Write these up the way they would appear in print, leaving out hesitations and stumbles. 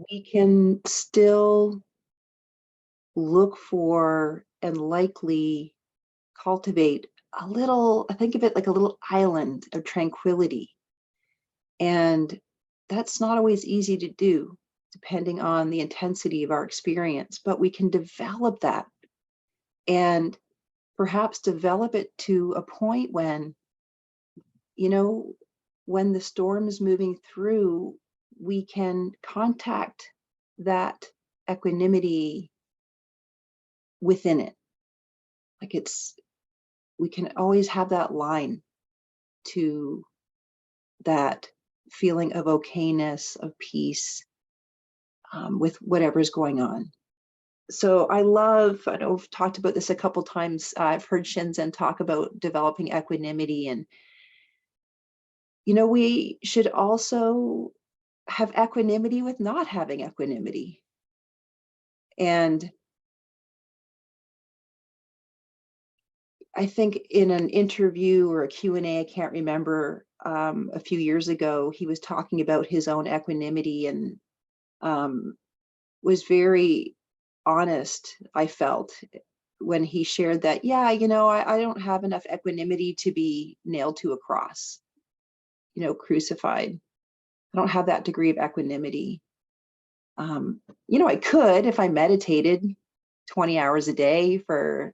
we can still look for and likely cultivate a little, I think of it like a little island of tranquility. And that's not always easy to do, depending on the intensity of our experience, but we can develop that and perhaps develop it to a point when, when the storm is moving through, we can contact that equanimity within it. Like we can always have that line to that feeling of okayness, of peace, with whatever's going on. So I know I've talked about this a couple times. I've heard Shinzen talk about developing equanimity, and we should also have equanimity with not having equanimity. And I think in an interview or a Q&A, I can't remember, a few years ago, he was talking about his own equanimity and was very honest, I felt, when he shared that, yeah, I don't have enough equanimity to be nailed to a cross, crucified. I don't have that degree of equanimity. I could if I meditated 20 hours a day for,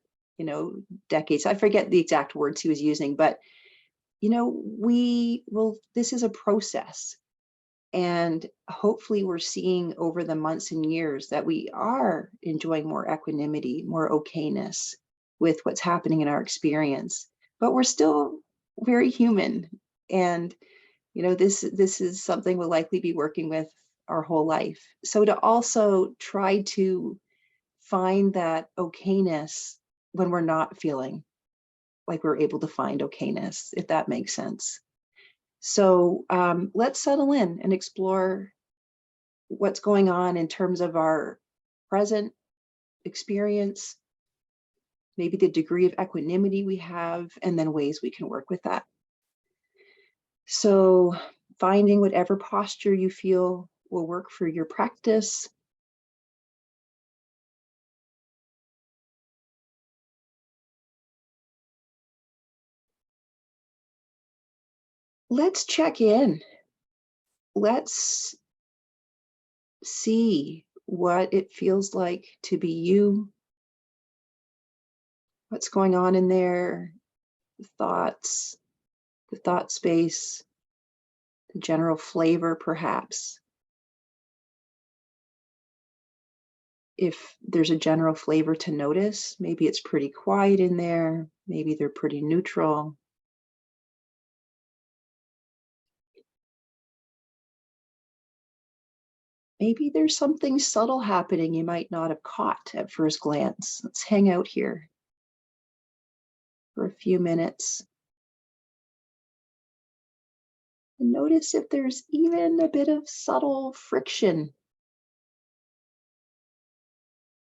decades. I forget the exact words he was using, but, this is a process. And hopefully we're seeing over the months and years that we are enjoying more equanimity, more okayness with what's happening in our experience. But we're still very human. And, this is something we'll likely be working with our whole life. So to also try to find that okayness when we're not feeling like we're able to find okayness, if that makes sense. So let's settle in and explore what's going on in terms of our present experience, maybe the degree of equanimity we have, and then ways we can work with that. So finding whatever posture you feel will work for your practice. Let's check in. Let's see what it feels like to be you. What's going on in there, the thoughts, the thought space, the general flavor, perhaps. If there's a general flavor to notice, maybe it's pretty quiet in there, maybe they're pretty neutral. Maybe there's something subtle happening you might not have caught at first glance. Let's hang out here for a few minutes. And notice if there's even a bit of subtle friction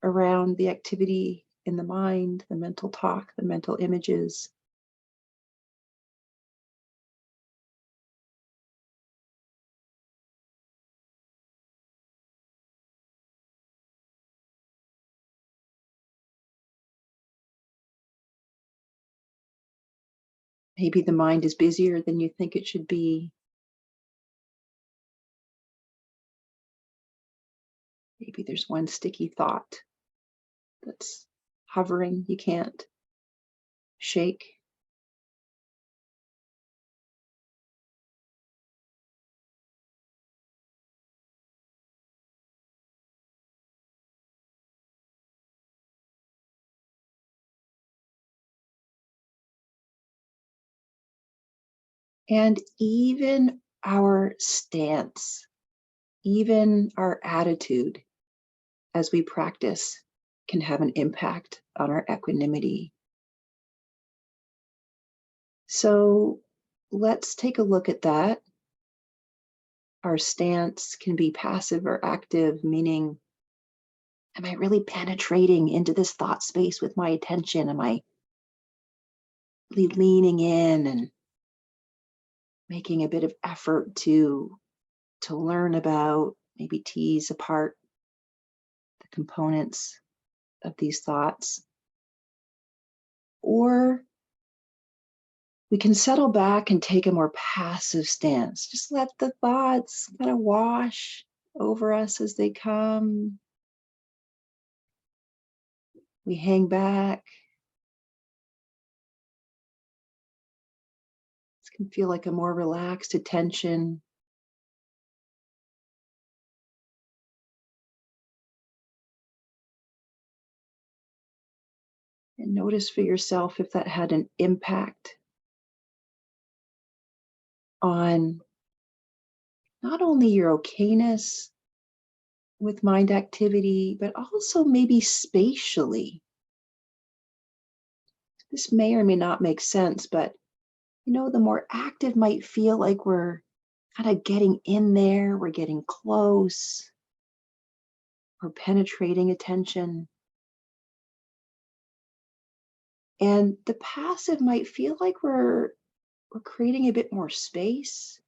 around the activity in the mind, the mental talk, the mental images. Maybe the mind is busier than you think it should be. Maybe there's one sticky thought that's hovering, you can't shake. And even our stance, even our attitude as we practice can have an impact on our equanimity. So let's take a look at that. Our stance can be passive or active, meaning, am I really penetrating into this thought space with my attention? Am I really leaning in and making a bit of effort to learn about maybe tease apart the components of these thoughts. Or we can settle back and take a more passive stance. Just let the thoughts kind of wash over us as they come. We hang back. This can feel like a more relaxed attention. And notice for yourself if that had an impact on not only your okayness with mind activity, but also maybe spatially. This may or may not make sense, but the more active might feel like we're kind of getting in there, we're getting close, we're penetrating attention. And the passive might feel like we're creating a bit more space,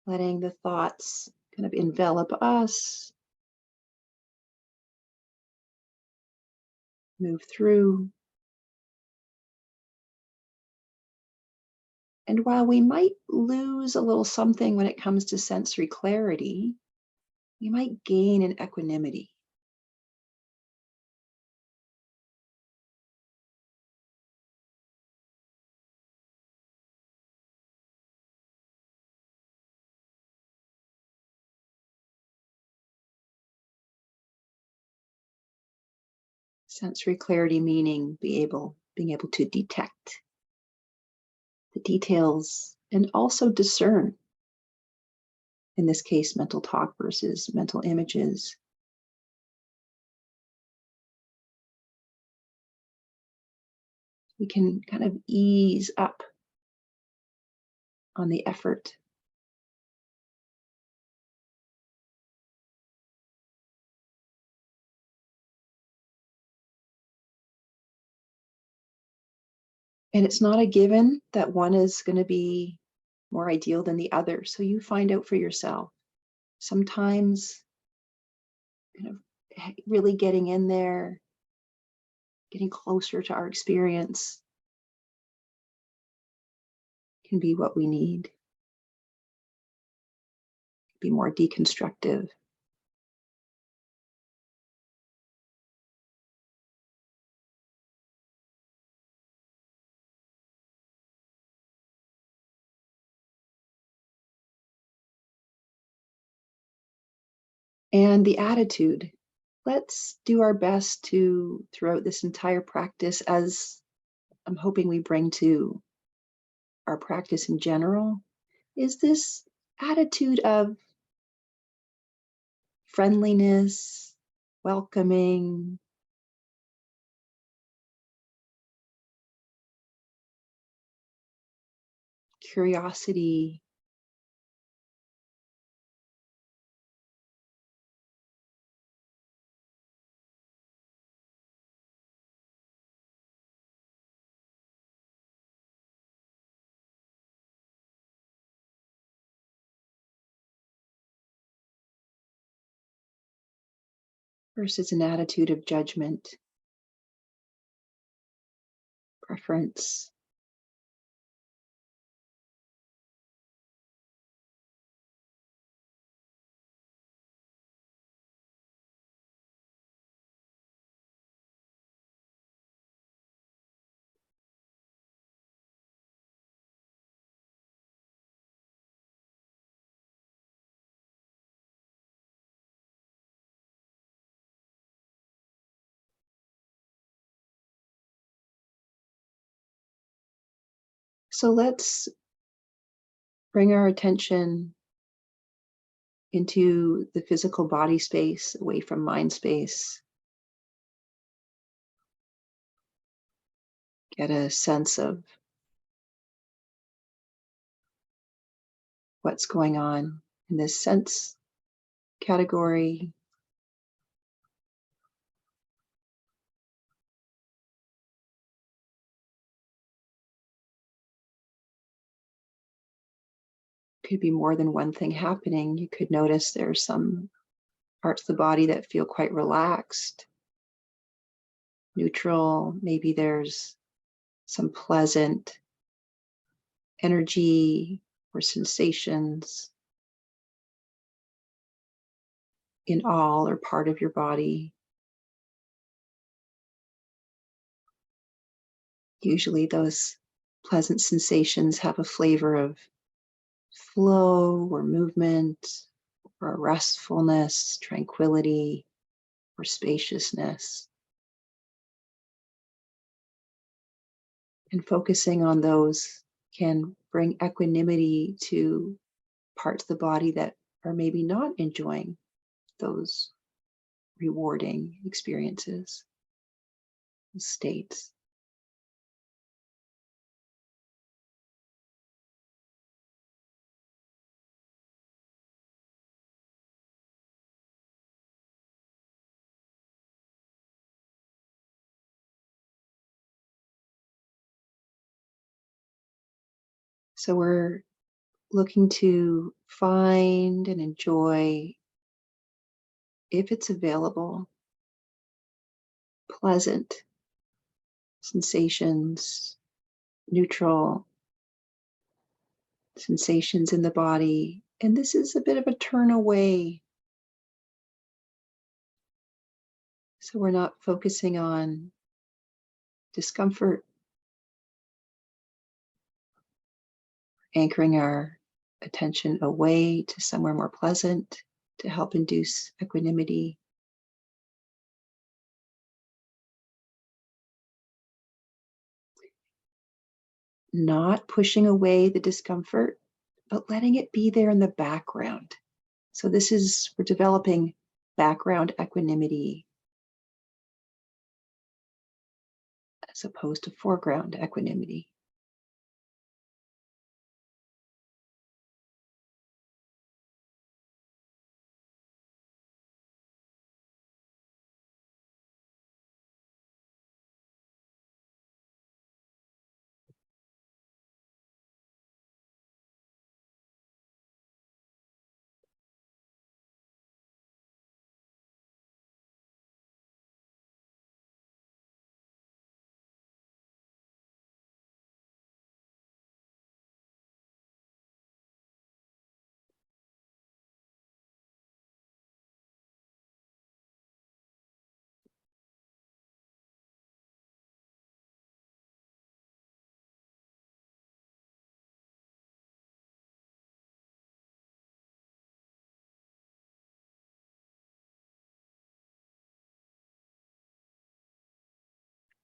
letting the thoughts kind of envelop us, move through. And while we might lose a little something when it comes to sensory clarity, we might gain in equanimity. Sensory clarity meaning being able to detect the details and also discern, in this case, mental talk versus mental images. We can kind of ease up on the effort. And it's not a given that one is going to be more ideal than the other. So you find out for yourself. Sometimes kind of really getting in there, getting closer to our experience can be what we need. Be more deconstructive. And the attitude. Let's do our best to, throughout this entire practice, as I'm hoping we bring to our practice in general, is this attitude of friendliness, welcoming, curiosity, versus an attitude of judgment, preference. So let's bring our attention into the physical body space, away from mind space. Get a sense of what's going on in this sense category. Could be more than one thing happening. You could notice there's some parts of the body that feel quite relaxed, neutral. Maybe there's some pleasant energy or sensations in all or part of your body. Usually, those pleasant sensations have a flavor of flow or movement or restfulness, tranquility, or spaciousness. And focusing on those can bring equanimity to parts of the body that are maybe not enjoying those rewarding experiences, states. So we're looking to find and enjoy, if it's available, pleasant sensations, neutral sensations in the body. And this is a bit of a turn away. So we're not focusing on discomfort, anchoring our attention away to somewhere more pleasant to help induce equanimity. Not pushing away the discomfort, but letting it be there in the background. So we're developing background equanimity as opposed to foreground equanimity.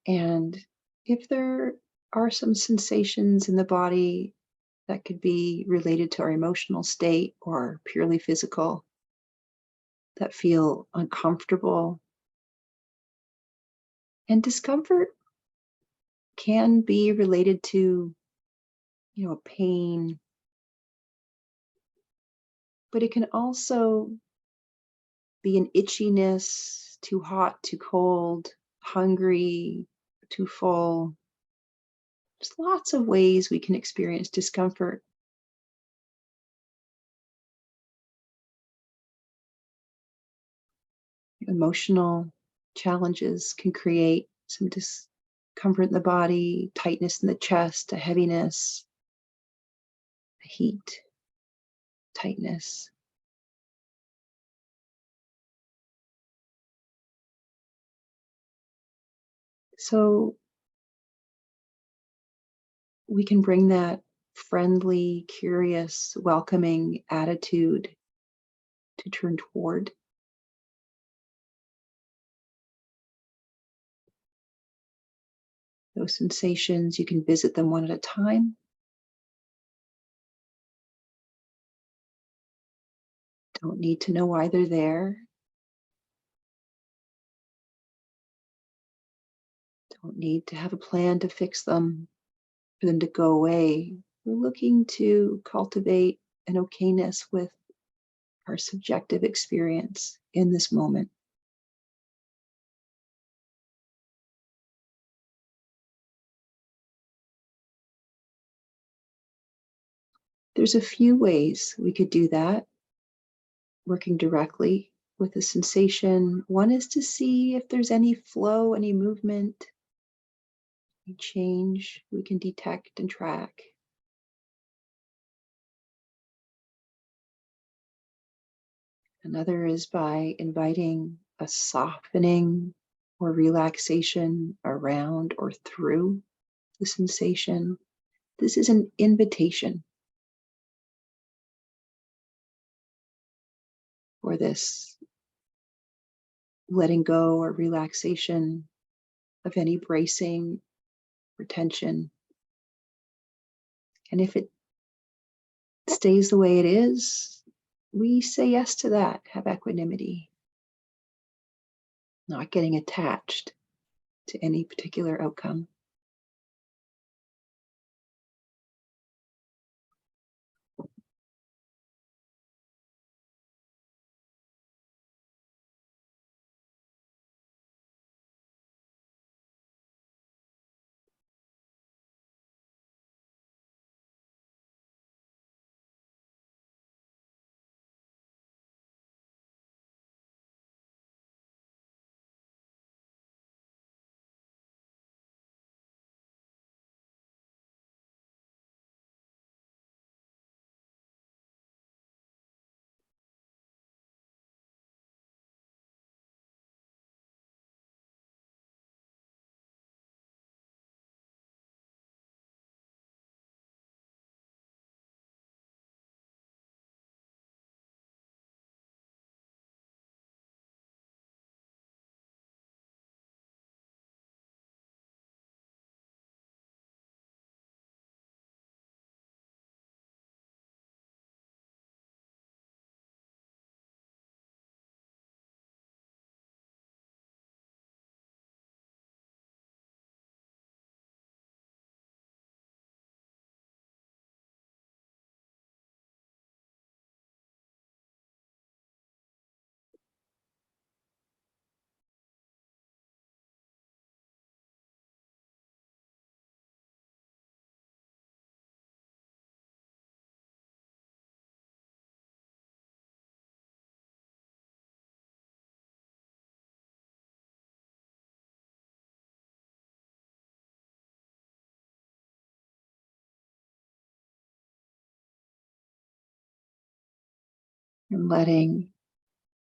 And if there are some sensations in the body that could be related to our emotional state or purely physical that feel uncomfortable, and discomfort can be related to, pain, but it can also be an itchiness, too hot, too cold, hungry, too full. There's lots of ways we can experience discomfort. Emotional challenges can create some discomfort in the body, tightness in the chest, a heaviness, a heat, tightness. So we can bring that friendly, curious, welcoming attitude to turn toward. Those sensations, you can visit them one at a time. Don't need to know why they're there. Don't need to have a plan to fix them, for them to go away. We're looking to cultivate an okayness with our subjective experience in this moment. There's a few ways we could do that, working directly with the sensation. One is to see if there's any flow, any movement, any change we can detect and track. Another is by inviting a softening or relaxation around or through the sensation. This is an invitation for this letting go or relaxation of any bracing or tension. And if it stays the way it is, we say yes to that, have equanimity, not getting attached to any particular outcome. And letting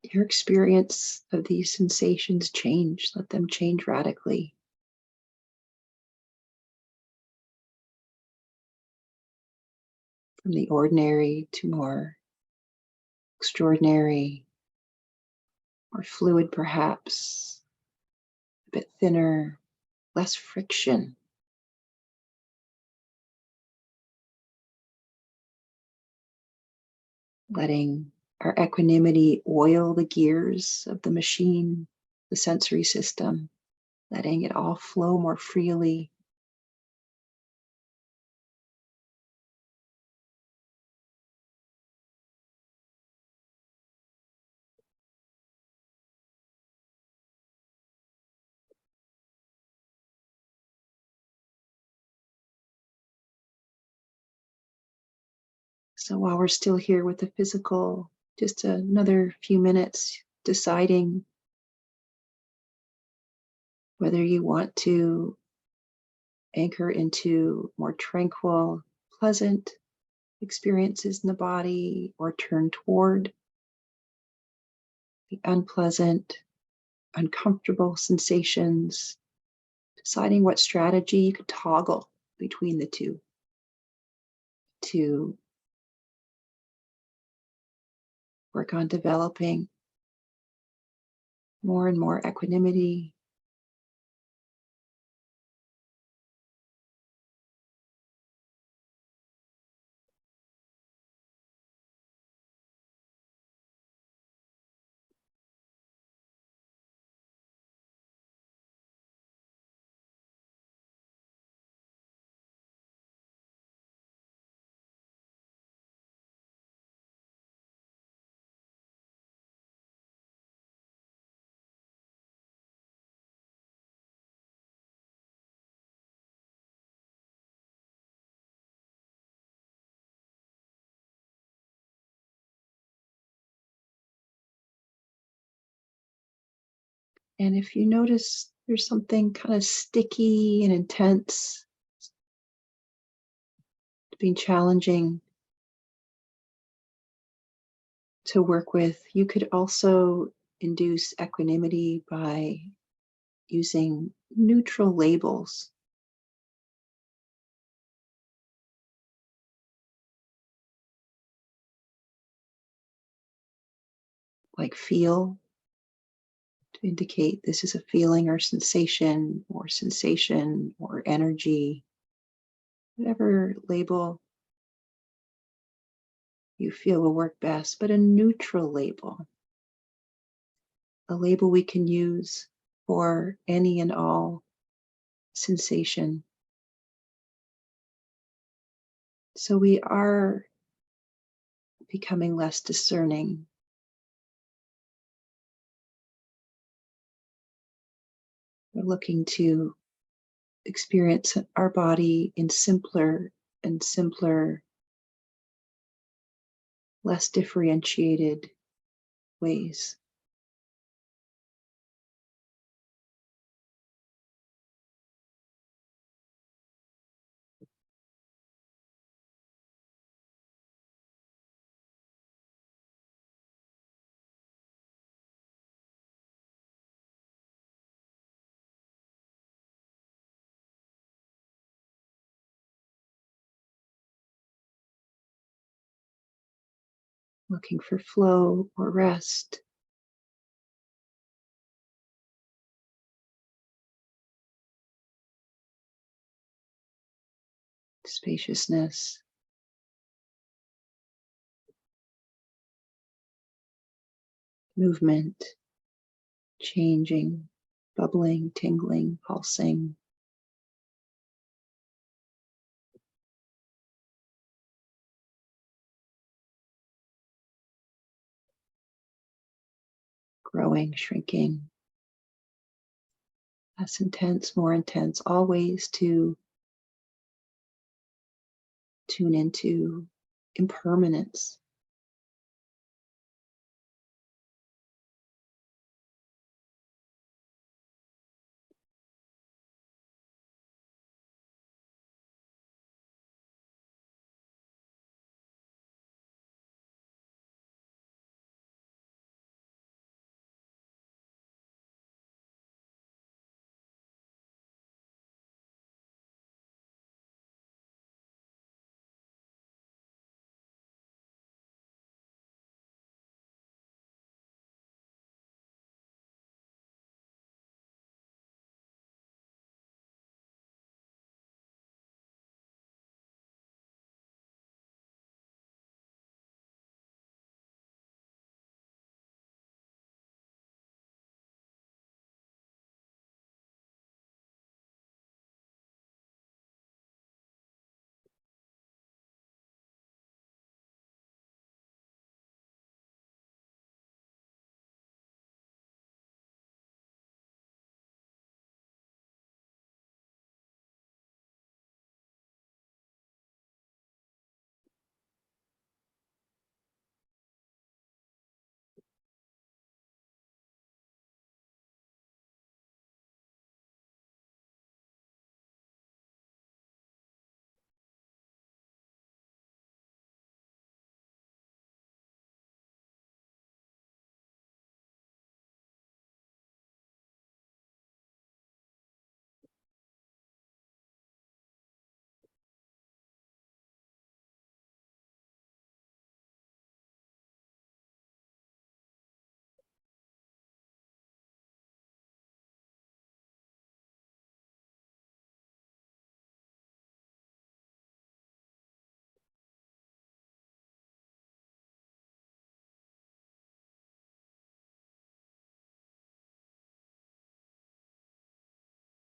your experience of these sensations change, let them change radically from the ordinary to more extraordinary, more fluid perhaps, a bit thinner, less friction. Letting our equanimity oil the gears of the machine, the sensory system, letting it all flow more freely. So while we're still here with the physical, just another few minutes deciding whether you want to anchor into more tranquil, pleasant experiences in the body or turn toward the unpleasant, uncomfortable sensations, deciding what strategy you could toggle between the two to work on developing more and more equanimity. And if you notice there's something kind of sticky and intense, being challenging to work with, you could also induce equanimity by using neutral labels like feel to indicate this is a feeling or sensation or energy, whatever label you feel will work best, but a neutral label, a label we can use for any and all sensation. So we are becoming less discerning. We're looking to experience our body in simpler and simpler, less differentiated ways. Looking for flow or rest, spaciousness, movement, changing, bubbling, tingling, pulsing. Growing, shrinking, less intense, more intense, all ways to tune into impermanence.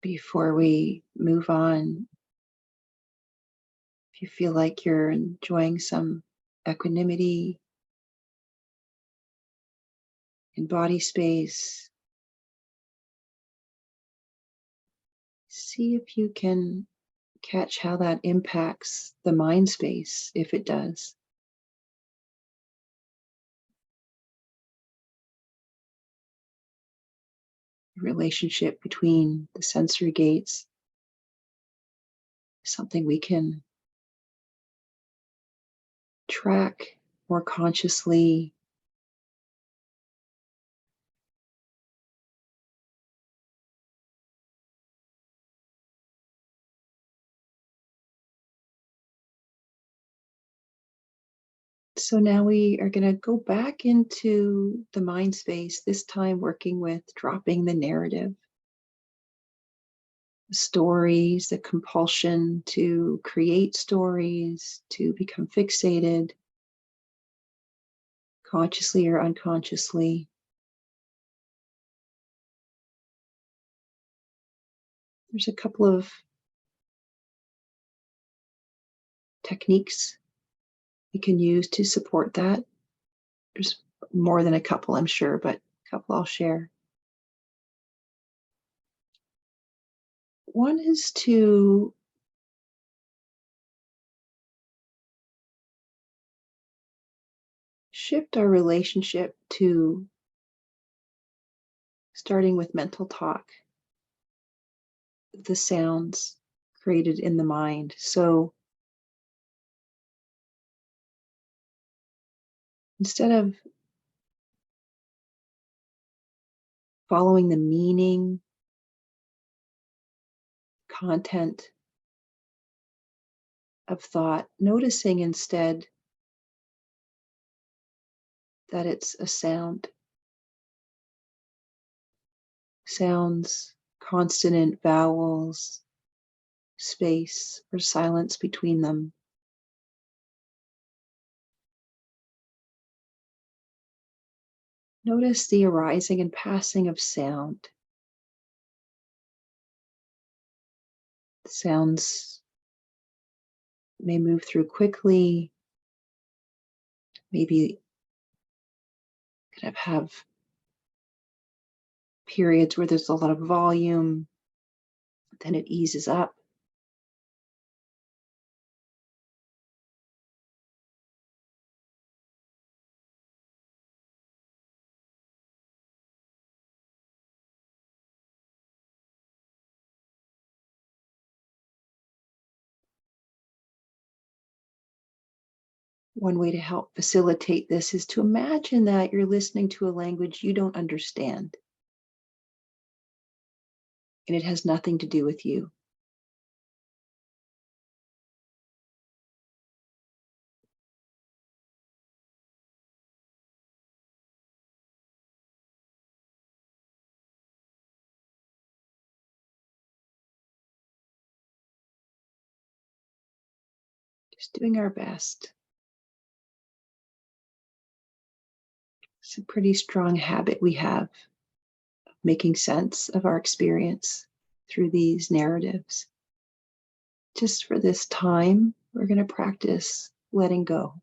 Before we move on, if you feel like you're enjoying some equanimity in body space, see if you can catch how that impacts the mind space, if it does. The relationship between the sensory gates is something we can track more consciously. So now we are going to go back into the mind space, this time working with dropping the narrative, the stories, the compulsion to create stories, to become fixated, consciously or unconsciously. There's a couple of techniques you can use to support that. There's more than a couple, I'm sure, but a couple I'll share. One is to shift our relationship to starting with mental talk, the sounds created in the mind. So instead of following the meaning, content of thought, noticing instead that it's a sound. Sounds, consonant, vowels, space or silence between them. Notice the arising and passing of sound. Sounds may move through quickly, maybe kind of have periods where there's a lot of volume, then it eases up. One way to help facilitate this is to imagine that you're listening to a language you don't understand, and it has nothing to do with you. Just doing our best. It's a pretty strong habit we have of making sense of our experience through these narratives. Just for this time, we're going to practice letting go.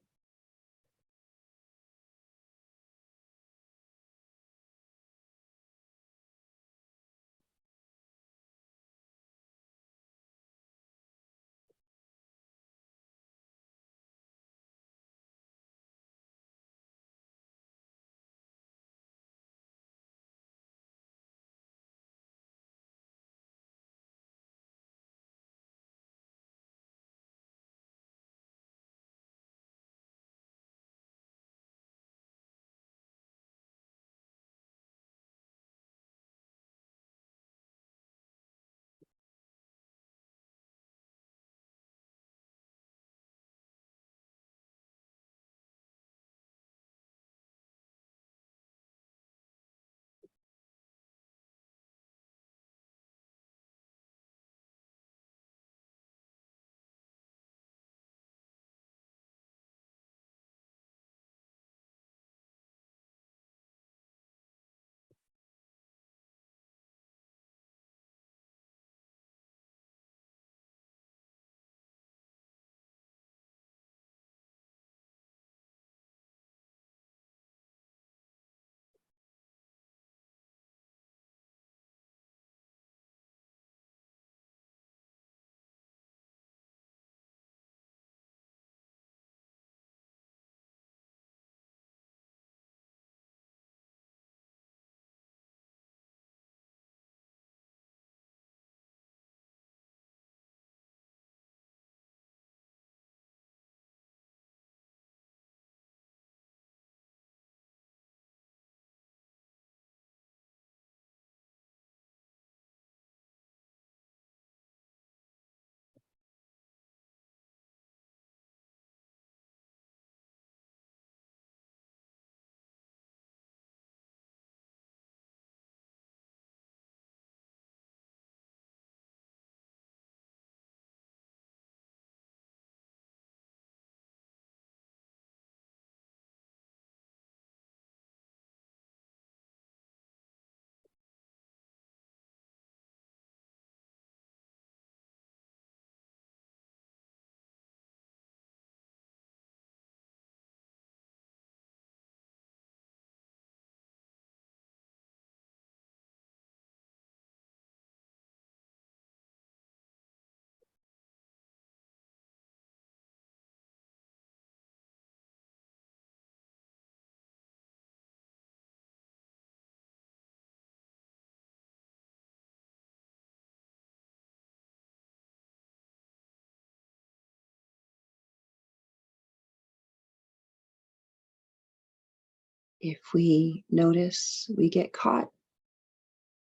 If we notice we get caught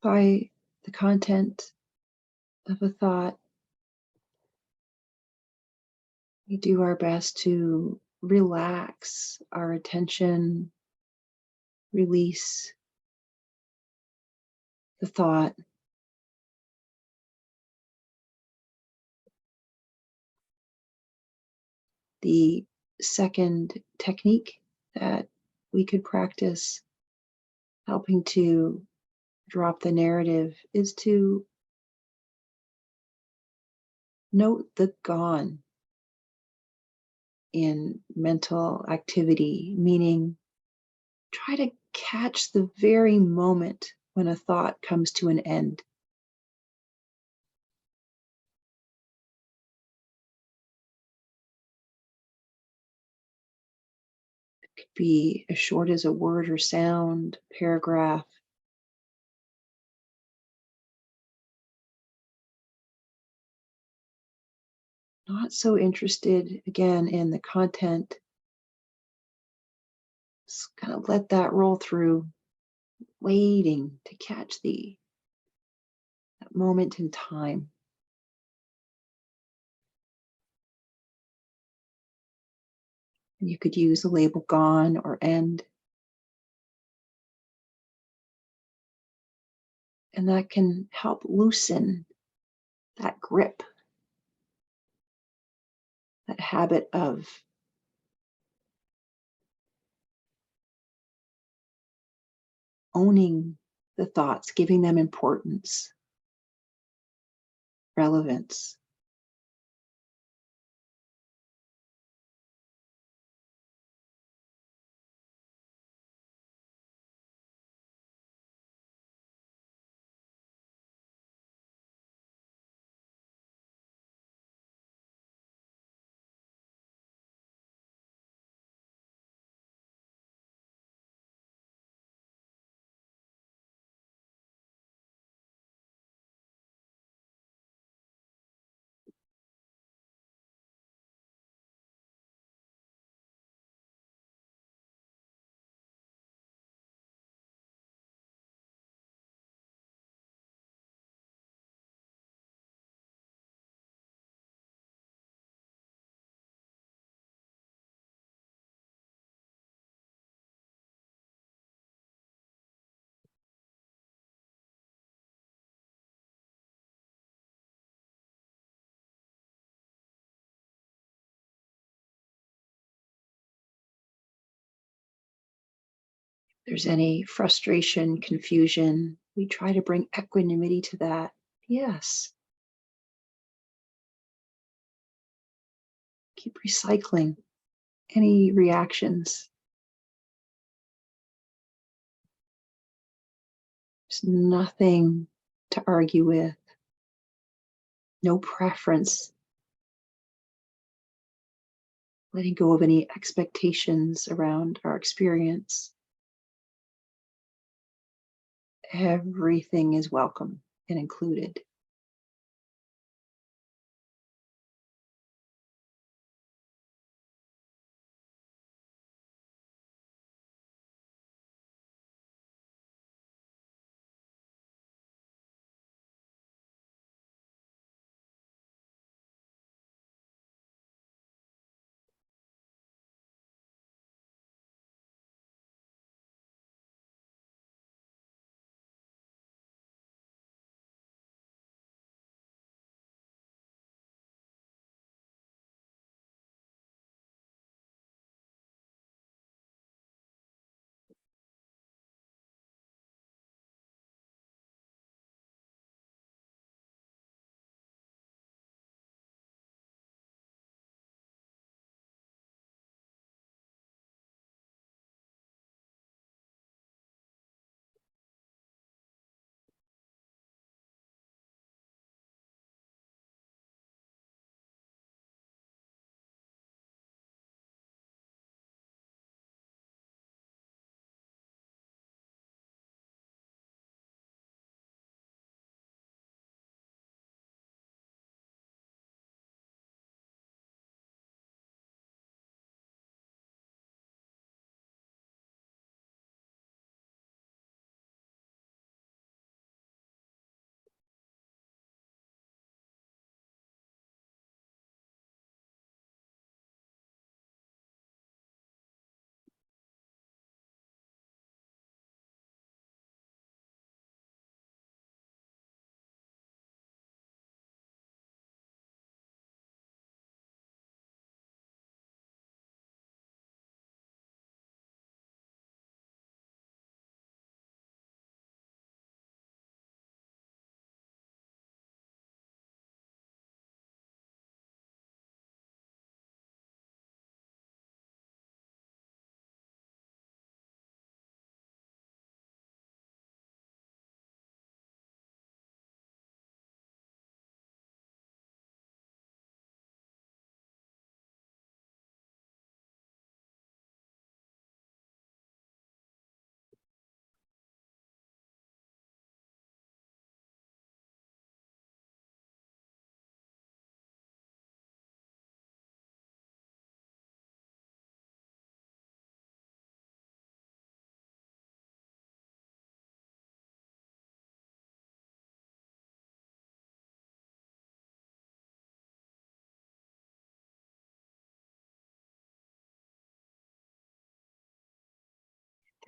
by the content of a thought, we do our best to relax our attention, release the thought. The second technique that we could practice helping to drop the narrative is to note the gone in mental activity, meaning try to catch the very moment when a thought comes to an end. It could be as short as a word or sound, paragraph. Not so interested, again, in the content. Just kind of let that roll through, waiting to catch that moment in time. And you could use the label gone or end. And that can help loosen that grip, that habit of owning the thoughts, giving them importance, relevance. There's any frustration, confusion, we try to bring equanimity to that. Yes, keep recycling any reactions. There's nothing to argue with, no preference, letting go of any expectations around our experience. Everything is welcome and included.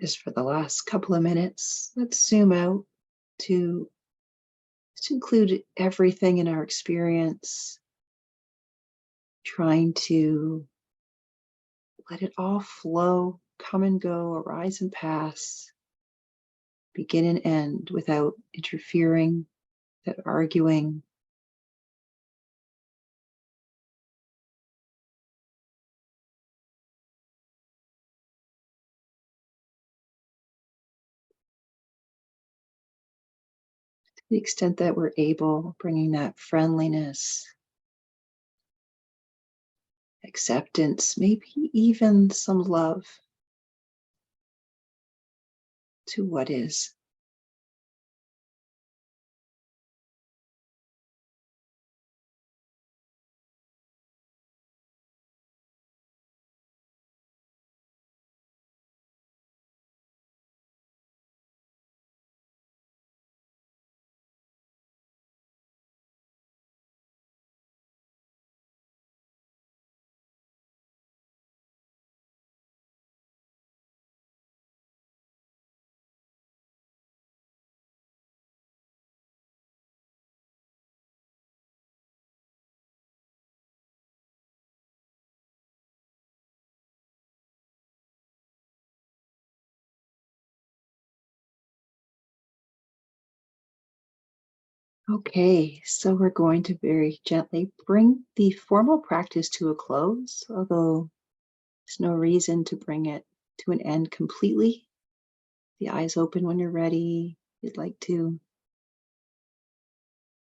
Just for the last couple of minutes, let's zoom out to just include everything in our experience, trying to let it all flow, come and go, arise and pass, begin and end without interfering, without arguing. To the extent that we're able, bringing that friendliness, acceptance, maybe even some love to what is. Okay, so we're going to very gently bring the formal practice to a close, although there's no reason to bring it to an end completely. The eyes open when you're ready. If you'd like to